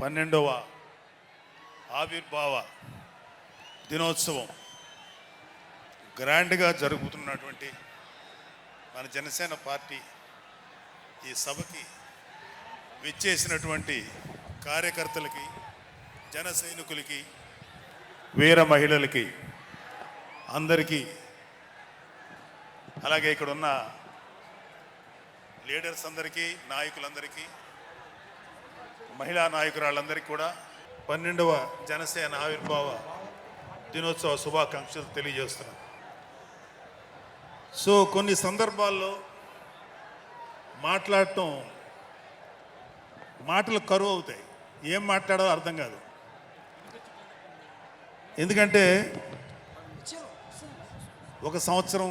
12వ ఆవిర్భావ దినోత్సవం గ్రాండ్గా జరుగుతున్నటువంటి మన జనసేన పార్టీ ఈ సభకి విచ్చేసినటువంటి కార్యకర్తలకి, జన సైనికులకి, వీర మహిళలకి అందరికీ, అలాగే ఇక్కడ ఉన్న లీడర్స్ అందరికీ, నాయకులందరికీ, మహిళా నాయకురాళ్ళందరికీ కూడా 12వ జనసేన ఆవిర్భావ దినోత్సవ శుభాకాంక్షలు తెలియజేస్తున్నాను. సో కొన్ని సందర్భాల్లో మాట్లాడటం మాటలు కరువు అవుతాయి, ఏం మాట్లాడాలో అర్థం కాదు. ఎందుకంటే ఒక సంవత్సరం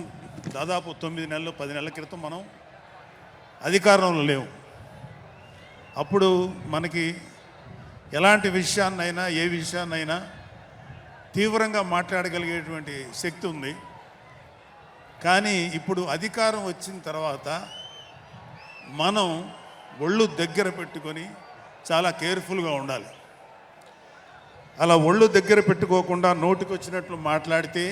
దాదాపు 9 నెలలు 10 నెలల క్రితం మనం అధికారంలో లేవు. అప్పుడు మనకి ఎలాంటి విషయాన్నైనా, ఏ విషయాన్నైనా తీవ్రంగా మాట్లాడగలిగేటువంటి శక్తి ఉంది. కానీ ఇప్పుడు అధికారం వచ్చిన తర్వాత మనం ఒళ్ళు దగ్గర పెట్టుకొని చాలా కేర్ఫుల్గా ఉండాలి. అలా ఒళ్ళు దగ్గర పెట్టుకోకుండా నోటికి వచ్చినట్లు మాట్లాడితే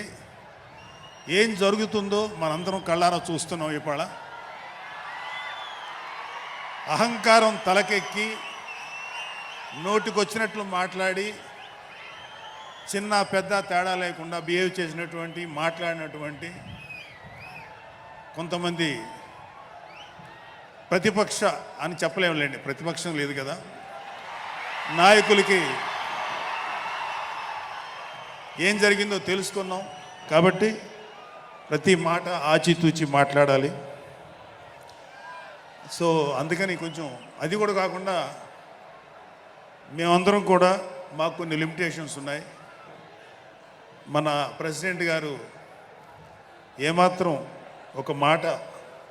ఏం జరుగుతుందో మనందరం కళ్ళారా చూస్తున్నాం. ఇవాళ అహంకారం తలకెక్కి నోటికొచ్చినట్లు మాట్లాడి చిన్న పెద్ద తేడా లేకుండా బిహేవ్ చేసినటువంటి, మాట్లాడినటువంటి కొంతమంది ప్రతిపక్ష అని చెప్పలేములేండి, ప్రతిపక్షం లేదు కదా, నాయకులకి ఏం జరిగిందో తెలుసుకున్నాం. కాబట్టి ప్రతి మాట ఆచితూచి మాట్లాడాలి. సో అందుకని కొంచెం అది కూడా కాకుండా మేమందరం కూడా మాకు కొన్ని లిమిటేషన్స్ ఉన్నాయి. మన ప్రెసిడెంట్ గారు ఏమాత్రం ఒక మాట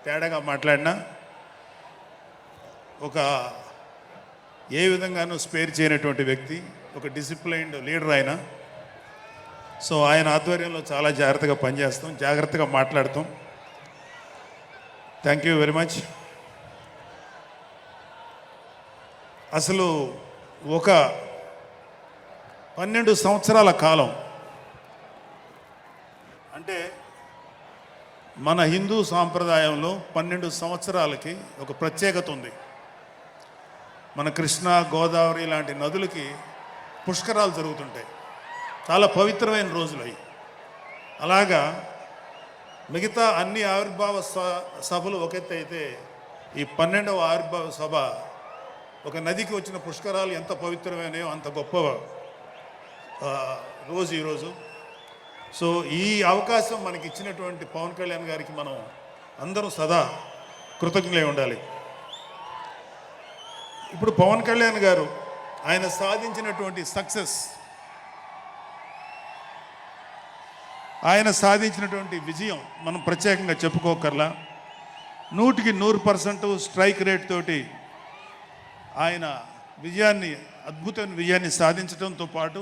తేడాగా మాట్లాడినా ఒక ఏ విధంగానూ స్పేర్ చేయనటువంటి వ్యక్తి, ఒక డిసిప్లైన్డ్ లీడర్ ఆయన. సో ఆయన ఆధ్వర్యంలో చాలా జాగ్రత్తగా పనిచేస్తాం, జాగ్రత్తగా మాట్లాడతాం. Thank you very much. అసలు ఒక 12 సంవత్సరాల కాలం అంటే మన హిందూ సాంప్రదాయంలో 12 సంవత్సరాలకి ఒక ప్రత్యేకత ఉంది. మన కృష్ణా, గోదావరి లాంటి నదులకి పుష్కరాలు జరుగుతుంటాయి, చాలా పవిత్రమైన రోజులు అవి. అలాగా మిగతా అన్ని ఆవిర్భావ సభలు ఒక ఎత్తు అయితే ఈ 12వ ఆవిర్భావ సభ ఒక నదికి వచ్చిన పుష్కరాలు ఎంత పవిత్రమైనయో అంత గొప్ప రోజు ఈరోజు. సో ఈ అవకాశం మనకి ఇచ్చినటువంటి పవన్ కళ్యాణ్ గారికి మనం అందరం సదా కృతజ్ఞులై ఉండాలి. ఇప్పుడు పవన్ కళ్యాణ్ గారు ఆయన సాధించినటువంటి సక్సెస్, ఆయన సాధించినటువంటి విజయం మనం ప్రత్యేకంగా చెప్పుకోకర్లా. 100కి 100% స్ట్రైక్ రేట్ తోటి ఆయన విజయాన్ని, అద్భుతమైన విజయాన్ని సాధించడంతో పాటు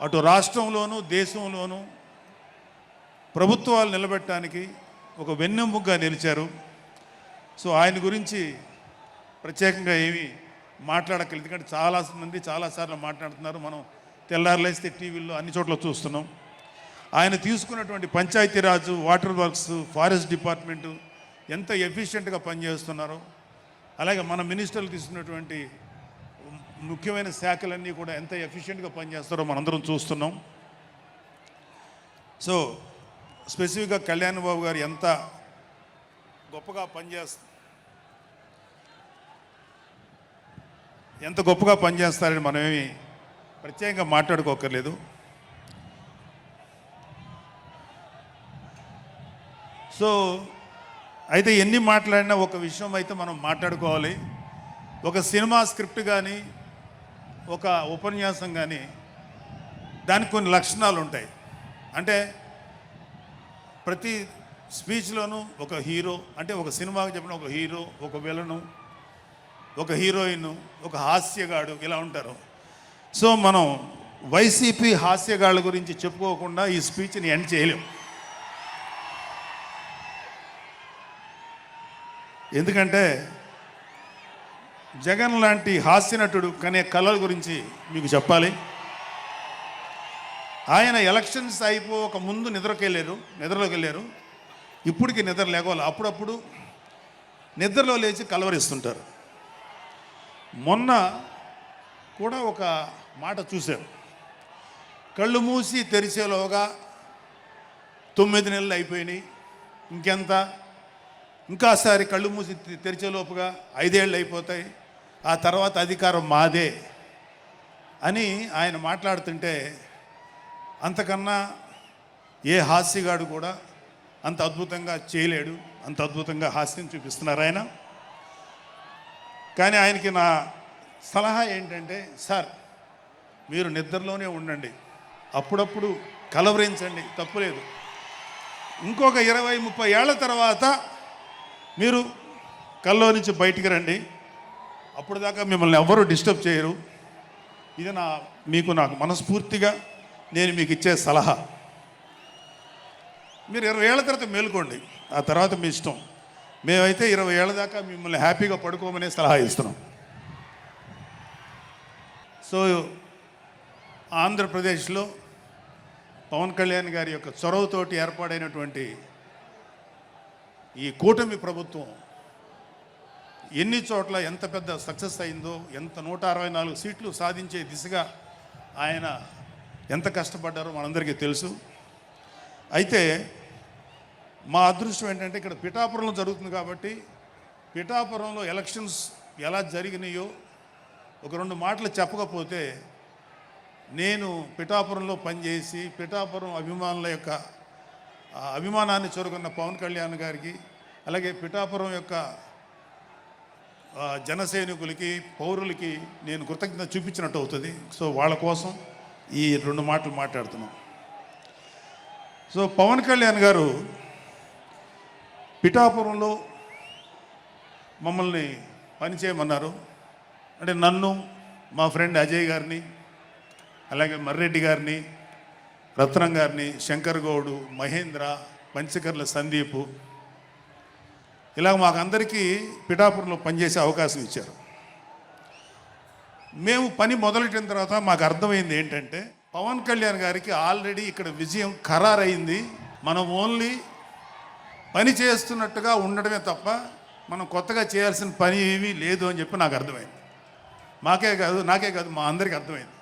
అటు రాష్ట్రంలోనూ దేశంలోనూ ప్రభుత్వాలు నిలబెట్టడానికి ఒక వెన్నెముగ్గా నిలిచారు. సో ఆయన గురించి ప్రత్యేకంగా ఏమీ మాట్లాడక్కర్లేదు, ఎందుకంటే చాలామంది చాలాసార్లు మాట్లాడుతున్నారు. మనం తెల్లారులేస్తే టీవీల్లో అన్ని చోట్ల చూస్తున్నాం. ఆయన తీసుకున్నటువంటి Panchayati Raj, water works, forest department ఎంత ఎఫిషియెంట్గా పనిచేస్తున్నారో, అలాగే మన మినిస్టర్లు తీసుకున్నటువంటి ముఖ్యమైన శాఖలన్నీ కూడా ఎంత ఎఫిషియెంట్గా పనిచేస్తారో మనందరం చూస్తున్నాం. సో స్పెసిఫిక్గా కళ్యాణ్ బాబు గారు ఎంత గొప్పగా పనిచేస్తారని మనమేమి ప్రత్యేకంగా మాట్లాడుకోకర్లేదు. సో అయితే ఎన్ని మాట్లాడినా ఒక విషయం అయితే మనం మాట్లాడుకోవాలి. ఒక సినిమా స్క్రిప్ట్ కానీ, ఒక ఉపన్యాసం కానీ, దానికి కొన్ని లక్షణాలు ఉంటాయి. అంటే ప్రతి స్పీచ్లోనూ ఒక హీరో, అంటే ఒక సినిమాకి చెప్పిన ఒక హీరో, ఒక విలను, ఒక హీరోయిన్, ఒక హాస్యగాడు, ఇలా ఉంటారు. సో మనం వైసీపీ హాస్యగాళ్ళ గురించి చెప్పుకోకుండా ఈ స్పీచ్ని ఎండ్ చేయలేం. ఎందుకంటే జగన్ లాంటి హాస్యనటుడు కనే కళల గురించి మీకు చెప్పాలి. ఆయన ఎలక్షన్స్ అయిపోక ముందు నిద్రలోకి వెళ్ళారు. ఇప్పటికి నిద్ర లేవాలి. అప్పుడప్పుడు నిద్రలో లేచి కలవరిస్తుంటారు. మొన్న కూడా ఒక మాట చూశారు. కళ్ళు మూసి తెరిచేలోగా 9 నెలలు అయిపోయినాయి, ఇంకెంత, ఇంకాసారి కళ్ళు మూసి తెరిచేలోపుగా 5 ఏళ్ళు అయిపోతాయి, ఆ తర్వాత అధికారం మాదే అని ఆయన మాట్లాడుతుంటే అంతకన్నా ఏ హాస్యగాడు కూడా అంత అద్భుతంగా చేయలేడు. అంత అద్భుతంగా హాస్యం చూపిస్తున్నారు ఆయన. కానీ ఆయనకి నా సలహా ఏంటంటే, సార్ మీరు నిద్రలోనే ఉండండి, అప్పుడప్పుడు కలవరించండి, తప్పులేదు. ఇంకొక 20-30 ఏళ్ల తర్వాత మీరు కల్లో నుంచి బయటికి రండి, అప్పుడు దాకా మిమ్మల్ని ఎవ్వరూ డిస్టర్బ్ చేయరు. ఇది నాకు మనస్ఫూర్తిగా నేను మీకు ఇచ్చే సలహా. మీరు 20 ఏళ్ల తర్వాత మేలుకోండి, ఆ తర్వాత మీ ఇష్టం. మేమైతే 20 ఏళ్ల దాకా మిమ్మల్ని హ్యాపీగా పడుకోమనే సలహా ఇస్తున్నాం. సో ఆంధ్రప్రదేశ్లో పవన్ కళ్యాణ్ గారి యొక్క చొరవతోటి ఏర్పాడైనటువంటి ఈ కూటమి ప్రభుత్వం ఎన్ని చోట్ల ఎంత పెద్ద సక్సెస్ అయిందో, ఎంత 164 సీట్లు సాధించే దిశగా ఆయన ఎంత కష్టపడ్డారో మనందరికీ తెలుసు. అయితే మా అదృష్టం ఏంటంటే ఇక్కడ పిఠాపురంలో జరుగుతుంది కాబట్టి పిఠాపురంలో ఎలక్షన్స్ ఎలా జరిగినాయో ఒక 2 మాటలు చెప్పకపోతే, నేను పిఠాపురంలో పనిచేసి పిఠాపురం అభిమానుల యొక్క అభిమానాన్ని చూరుకున్న పవన్ కళ్యాణ్ గారికి, అలాగే పిఠాపురం యొక్క జనసైనికులకి, పౌరులకి నేను కృతజ్ఞత చూపించినట్టు అవుతుంది. సో వాళ్ళ కోసం ఈ 2 మాటలు మాట్లాడుతున్నాం. సో పవన్ కళ్యాణ్ గారు పిఠాపురంలో మమ్మల్ని పనిచేయమన్నారు. అంటే నన్ను, మా ఫ్రెండ్ అజయ్ గారిని, అలాగే మర్రెడ్డి గారిని, రత్నం గారిని, శంకర్ గౌడు, మహేంద్ర, పంచకర్ల సందీపు, ఇలా మాకందరికీ పిఠాపురంలో పనిచేసే అవకాశం ఇచ్చారు. మేము పని మొదలెట్టిన తర్వాత మాకు అర్థమైంది ఏంటంటే, పవన్ కళ్యాణ్ గారికి ఆల్రెడీ ఇక్కడ విజయం ఖరారైంది. మనం ఓన్లీ పని చేస్తున్నట్టుగా ఉండడమే తప్ప మనం కొత్తగా చేయాల్సిన పని ఏమీ లేదు అని చెప్పి నాకు అర్థమైంది. నాకే కాదు మా అందరికీ అర్థమైంది.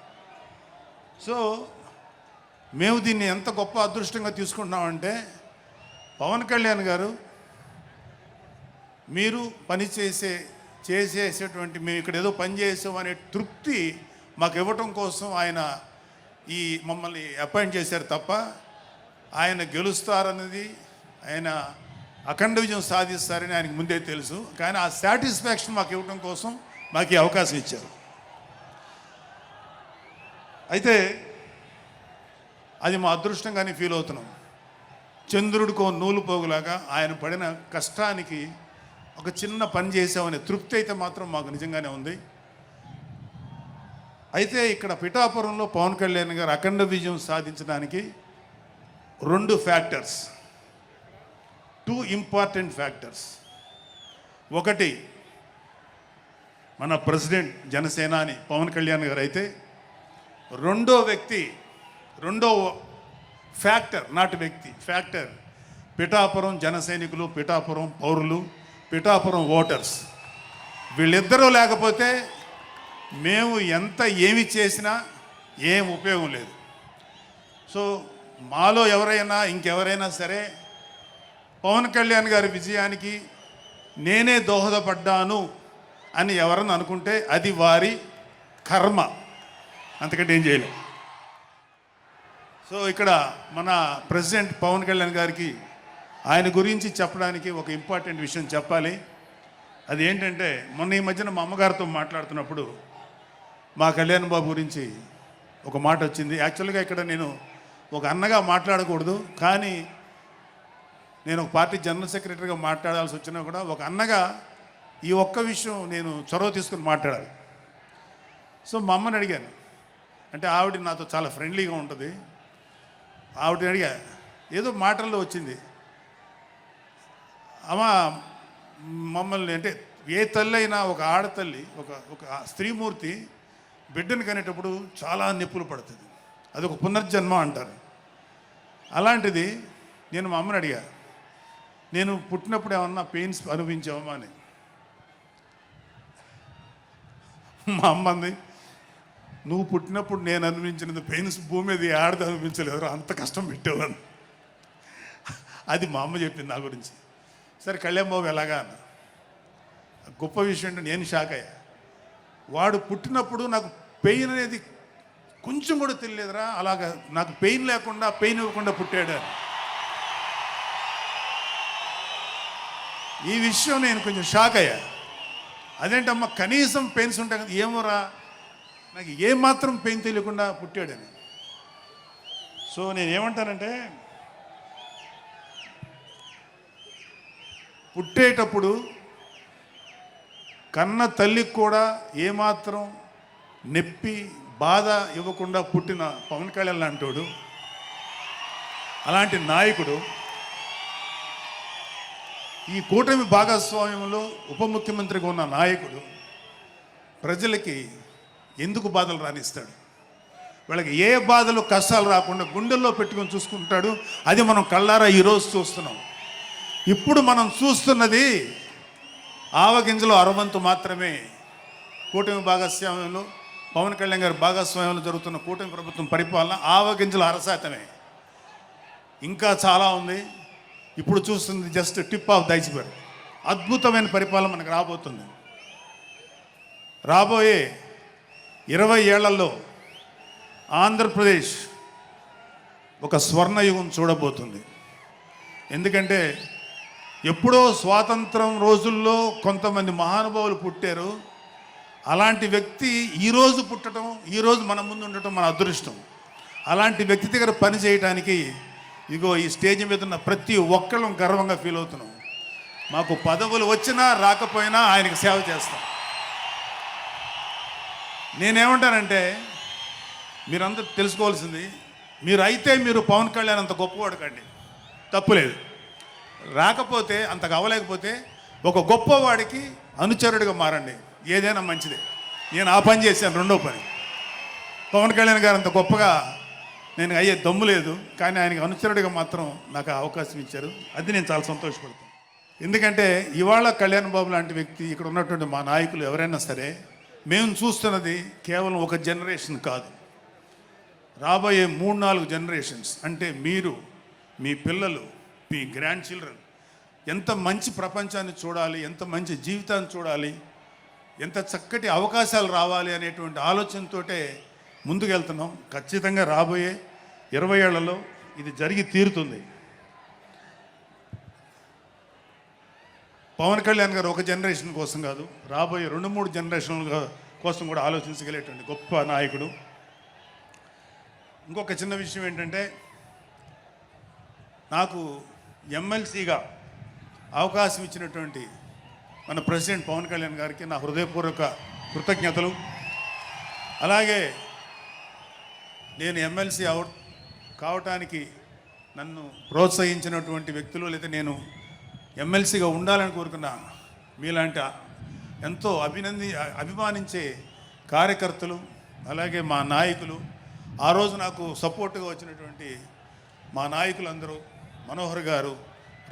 సో మేము దీన్ని ఎంత గొప్ప అదృష్టంగా తీసుకుంటున్నామంటే, పవన్ కళ్యాణ్ గారు మీరు పని చేసేటువంటి మేము ఇక్కడ ఏదో పని చేసాం అనే తృప్తి మాకు ఇవ్వటం కోసం ఆయన మమ్మల్ని అపాయింట్ చేశారు తప్ప ఆయన గెలుస్తారన్నది, ఆయన అఖండ విజయం సాధిస్తారని ఆయనకు ముందే తెలుసు. కానీ ఆ సాటిస్ఫాక్షన్ మాకు ఇవ్వటం కోసం మాకు ఈ అవకాశం ఇచ్చారు. అయితే అది మా అదృష్టంగానే ఫీల్ అవుతున్నాం. చంద్రుడికో నూలు పోగులాగా ఆయన పడిన కష్టానికి ఒక చిన్న పని చేసామనే తృప్తి అయితే మాత్రం మాకు నిజంగానే ఉంది. అయితే ఇక్కడ పిఠాపురంలో పవన్ కళ్యాణ్ గారు అఖండ విజయం సాధించడానికి 2 ఫ్యాక్టర్స్, 2 ఇంపార్టెంట్ ఫ్యాక్టర్స్. ఒకటి మన ప్రెసిడెంట్ జనసేనాని పవన్ కళ్యాణ్ గారు అయితే, రెండో ఫ్యాక్టర్, నాటి వ్యక్తి ఫ్యాక్టర్, పిఠాపురం జనసైనికులు, పిఠాపురం పౌరులు, పిఠాపురం ఓటర్స్. వీళ్ళిద్దరూ లేకపోతే మేము ఏమి చేసినా ఏం ఉపయోగం లేదు. సో మాలో ఇంకెవరైనా సరే పవన్ కళ్యాణ్ గారి విజయానికి నేనే దోహదపడ్డాను అని ఎవరన్నా అనుకుంటే అది వారి కర్మ, అంతకంటే ఏం చేయలేం. సో ఇక్కడ మన ప్రెసిడెంట్ పవన్ కళ్యాణ్ గారికి ఆయన గురించి చెప్పడానికి ఒక ఇంపార్టెంట్ విషయం చెప్పాలి. అది ఏంటంటే, మొన్న ఈ మధ్యన మా అమ్మగారితో మాట్లాడుతున్నప్పుడు మా కళ్యాణ్ బాబు గురించి ఒక మాట వచ్చింది. యాక్చువల్గా ఇక్కడ నేను ఒక అన్నగా మాట్లాడకూడదు, కానీ నేను ఒక పార్టీ జనరల్ సెక్రటరీగా మాట్లాడాల్సి వచ్చినా కూడా ఒక అన్నగా ఈ ఒక్క విషయం నేను చొరవ తీసుకుని మాట్లాడాలి. సో మా అమ్మని అడిగాను. అంటే ఆవిడ నాతో చాలా ఫ్రెండ్లీగా ఉంటుంది. ఆవిడని అడిగా, ఏదో మాటల్లో వచ్చింది, అమ్మ మమ్మల్ని అంటే ఏ తల్లి అయినా ఒక ఆడతల్లి ఒక ఒక స్త్రీమూర్తి బిడ్డను కనేటప్పుడు చాలా నొప్పులు పడుతుంది. అది ఒక పునర్జన్మ అంటారు. అలాంటిది నేను మా అమ్మని అడిగా, నేను పుట్టినప్పుడు ఏమన్నా పెయిన్స్ అనుభవించావమ్మా అని. మా అమ్మ అంది, నువ్వు పుట్టినప్పుడు నేను అనుభవించినది పెయిన్స్ భూమి మీద ఆడది అనుభవించలేదు, అంత కష్టం పెట్టేవాను. అది మా అమ్మ చెప్పింది నా గురించి. సరే కళ్యాణ్ బాబు ఎలాగా అన్న. గొప్ప విషయం అంటే నేను షాక్ అయ్యా. వాడు పుట్టినప్పుడు నాకు పెయిన్ అనేది కొంచెం కూడా తెలియలేదురా, అలాగా నాకు పెయిన్ లేకుండా పెయిన్ ఇవ్వకుండా పుట్టాడు. ఈ విషయం నేను కొంచెం షాక్ అయ్యా. అదేంటమ్మా కనీసం పెయిన్స్ ఉంటాయి కదా, ఏమోరా నాకు ఏమాత్రం పెయిన్ తెలియకుండా పుట్టాడని. సో నేను ఏమంటానంటే, పుట్టేటప్పుడు కన్న తల్లికి కూడా ఏమాత్రం నొప్పి బాధ ఇవ్వకుండా పుట్టిన పవన్ కళ్యాణ్ లాంటోడు, అలాంటి నాయకుడు ఈ కూటమి భాగస్వామ్యంలో ఉప ముఖ్యమంత్రిగా ఉన్న నాయకుడు ప్రజలకి ఎందుకు బాధలు రానిస్తాడు? వాళ్ళకి ఏ బాధలు కష్టాలు రాకుండా గుండెల్లో పెట్టుకొని చూసుకుంటాడు. అది మనం కళ్ళారా ఈరోజు చూస్తున్నాం. ఇప్పుడు మనం చూస్తున్నది ఆవగింజలో అరవంతు మాత్రమే. కూటమి భాగస్వామ్యంలో పవన్ కళ్యాణ్ గారి భాగస్వామ్యంలో జరుగుతున్న కూటమి ప్రభుత్వం పరిపాలన ఆవగింజల అరశాతమే. ఇంకా చాలా ఉంది. ఇప్పుడు చూస్తుంది just tip of the iceberg. అద్భుతమైన పరిపాలన మనకు రాబోతుంది. రాబోయే 20 ఏళ్లలో ఆంధ్రప్రదేశ్ ఒక స్వర్ణయుగం చూడబోతుంది. ఎందుకంటే ఎప్పుడో స్వాతంత్రం రోజుల్లో కొంతమంది మహానుభావులు పుట్టారు. అలాంటి వ్యక్తి ఈరోజు పుట్టడం, ఈరోజు మన ముందు ఉండటం మన అదృష్టం. అలాంటి వ్యక్తి దగ్గర పని చేయడానికి ఇగో ఈ స్టేజ్ మీద ఉన్న ప్రతి ఒక్కళ్ళం గర్వంగా ఫీల్ అవుతున్నాం. మాకు పదవులు వచ్చినా రాకపోయినా ఆయనకు సేవ చేస్తాం. నేనేమంటానంటే, మీరందరూ తెలుసుకోవాల్సింది, మీరు పవన్ కళ్యాణ్ అంత గొప్పవాడు కండి, తప్పులేదు. రాకపోతే అంతగా అవ్వలేకపోతే ఒక గొప్పవాడికి అనుచరుడిగా మారండి, ఏదైనా మంచిదే. నేను ఆ పని చేశాను. రెండో పని, పవన్ కళ్యాణ్ గారు అంత గొప్పగా నేను అయ్యే దమ్ము లేదు, కానీ ఆయనకి అనుచరుడిగా మాత్రం నాకు అవకాశం ఇచ్చారు. అది నేను చాలా సంతోషపడతాను. ఎందుకంటే ఇవాళ కళ్యాణ్ బాబు లాంటి వ్యక్తి, ఇక్కడ ఉన్నటువంటి మా నాయకులు ఎవరైనా సరే, మేము చూస్తున్నది కేవలం ఒక జనరేషన్ కాదు, రాబోయే 3-4 జనరేషన్స్. అంటే మీరు, మీ పిల్లలు, మీ గ్రాండ్ చిల్డ్రన్ ఎంత మంచి ప్రపంచాన్ని చూడాలి, ఎంత మంచి జీవితాన్ని చూడాలి, ఎంత చక్కటి అవకాశాలు రావాలి అనేటువంటి ఆలోచనతోటే ముందుకెళ్తున్నాం. ఖచ్చితంగా రాబోయే 20 ఏళ్లలో ఇది జరిగి తీరుతుంది. పవన్ కళ్యాణ్ గారు ఒక జనరేషన్ కోసం కాదు, రాబోయే 2-3 జనరేషన్ల కోసం కూడా ఆలోచించగలిగేటువంటి గొప్ప నాయకుడు. ఇంకొక చిన్న విషయం ఏంటంటే, నాకు ఎమ్మెల్సీగా అవకాశం ఇచ్చినటువంటి మన ప్రెసిడెంట్ పవన్ కళ్యాణ్ గారికి నా హృదయపూర్వక కృతజ్ఞతలు. అలాగే నేను ఎమ్మెల్సీ కావటానికి నన్ను ప్రోత్సహించినటువంటి వ్యక్తులు, లేదా నేను ఎమ్మెల్సీగా ఉండాలని కోరుకున్న మీలాంటి ఎంతో అభిమానించే కార్యకర్తలు, అలాగే మా నాయకులు, ఆ రోజు నాకు సపోర్ట్గా వచ్చినటువంటి మా నాయకులందరూ, మనోహర్ గారు,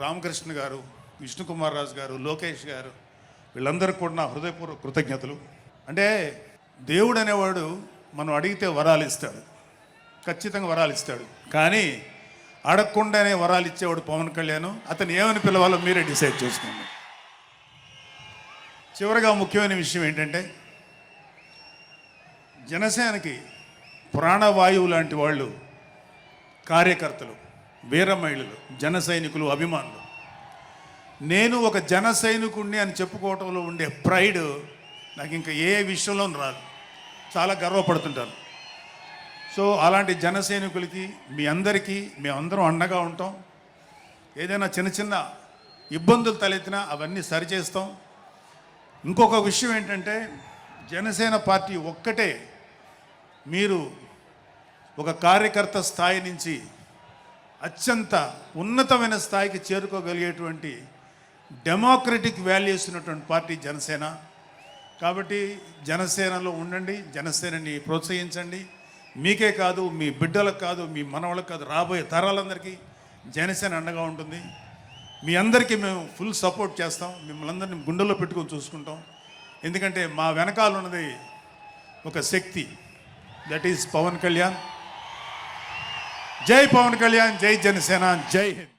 రామకృష్ణ గారు, విష్ణుకుమార్ రాజు గారు, లోకేష్ గారు, వీళ్ళందరికీ కూడా నా హృదయపూర్వక కృతజ్ఞతలు. అంటే దేవుడు అనేవాడు మనం అడిగితే వరాలు ఇస్తాడు, ఖచ్చితంగా వరాలు ఇస్తాడు. కానీ అడగకుండానే వరాలు ఇచ్చేవాడు పవన్ కళ్యాణ్. అతను ఏమని పిలవాలో మీరే డిసైడ్ చేసుకోండి. చివరిగా ముఖ్యమైన విషయం ఏంటంటే, జనసేనకి ప్రాణవాయువు లాంటి వాళ్ళు కార్యకర్తలు, వీర మహిళలు, జన సైనికులు, అభిమానులు. నేను ఒక జన సైనికుడిని అని చెప్పుకోవటంలో ఉండే ప్రైడ్ నాకు ఇంకా ఏ విషయంలో రాదు. చాలా గర్వపడుతుంటాను. సో అలాంటి జన సైనికులకి, మీ అందరికీ మేమందరం అండగా ఉంటాం. ఏదైనా చిన్న చిన్న ఇబ్బందులు తలెత్తినా అవన్నీ సరిచేస్తాం. ఇంకొక విషయం ఏంటంటే, జనసేన పార్టీ ఒక్కటే మీరు ఒక కార్యకర్త స్థాయి నుంచి అత్యంత ఉన్నతమైన స్థాయికి చేరుకోగలిగేటువంటి డెమోక్రటిక్ వాల్యూస్ ఉన్నటువంటి పార్టీ జనసేన. కాబట్టి జనసేనలో ఉండండి, జనసేనని ప్రోత్సహించండి. మీకే కాదు, మీ బిడ్డలకు కాదు, మీ మనవళ్ళకు కాదు, రాబోయే తరాలందరికీ జనసేన అండగా ఉంటుంది. మీ అందరికీ మేము ఫుల్ సపోర్ట్ చేస్తాం. మిమ్మల్ని అందరినీ గుండెల్లో పెట్టుకొని చూసుకుంటాం. ఎందుకంటే మా వెనకాల ఉన్నది ఒక శక్తి, దట్ ఈస్ పవన్ కళ్యాణ్. జై పవన్ కళ్యాణ్, జై జనసేన, జై హింద్.